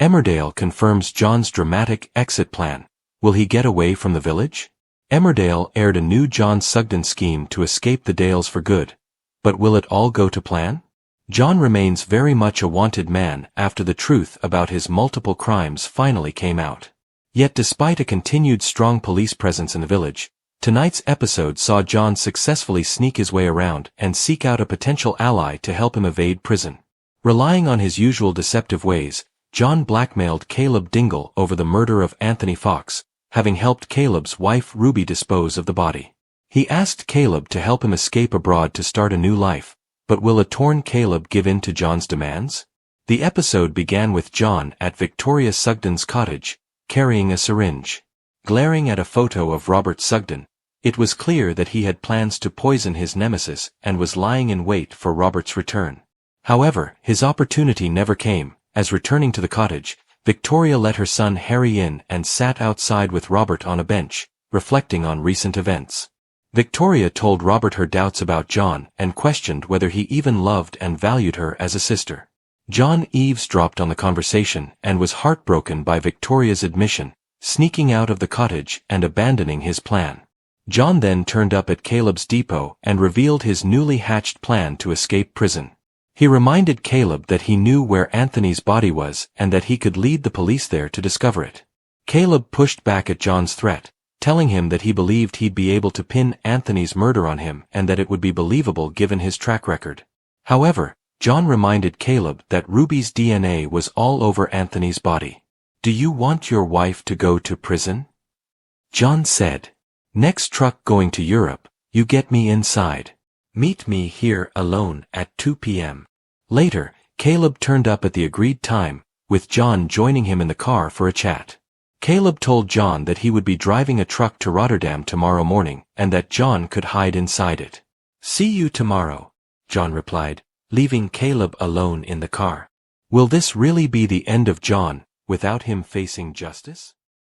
Emmerdale confirms John's dramatic exit plan. Will he get away from the village? Emmerdale aired a new John Sugden scheme to escape the Dales for good. But will it all go to plan? John remains very much a wanted man after the truth about his multiple crimes finally came out. Yet despite a continued strong police presence in the village, tonight's episode saw John successfully sneak his way around and seek out a potential ally to help him evade prison. Relying on his usual deceptive ways, John blackmailed Caleb Dingle over the murder of Anthony Fox, having helped Caleb's wife Ruby dispose of the body. He asked Caleb to help him escape abroad to start a new life, but will a torn Caleb give in to John's demands? The episode began with John at Victoria Sugden's cottage, carrying a syringe. Glaring at a photo of Robert Sugden, it was clear that he had plans to poison his nemesis and was lying in wait for Robert's return. However, his opportunity never came, as returning to the cottage, Victoria let her son Harry in and sat outside with Robert on a bench, reflecting on recent events. Victoria told Robert her doubts about John and questioned whether he even loved and valued her as a sister. John eavesdropped on the conversation and was heartbroken by Victoria's admission, sneaking out of the cottage and abandoning his plan. John then turned up at Caleb's depot and revealed his newly hatched plan to escape prison. He reminded Caleb that he knew where Anthony's body was and that he could lead the police there to discover it. Caleb pushed back at John's threat, telling him that he believed he'd be able to pin Anthony's murder on him and that it would be believable given his track record. However, John reminded Caleb that Ruby's DNA was all over Anthony's body. "Do you want your wife to go to prison?" John said. "Next truck going to Europe, you get me inside. Meet me here alone at 2 p.m. Later, Caleb turned up at the agreed time, with John joining him in the car for a chat. Caleb told John that he would be driving a truck to Rotterdam tomorrow morning and that John could hide inside it. "See you tomorrow," John replied, leaving Caleb alone in the car. Will this really be the end of John, without him facing justice?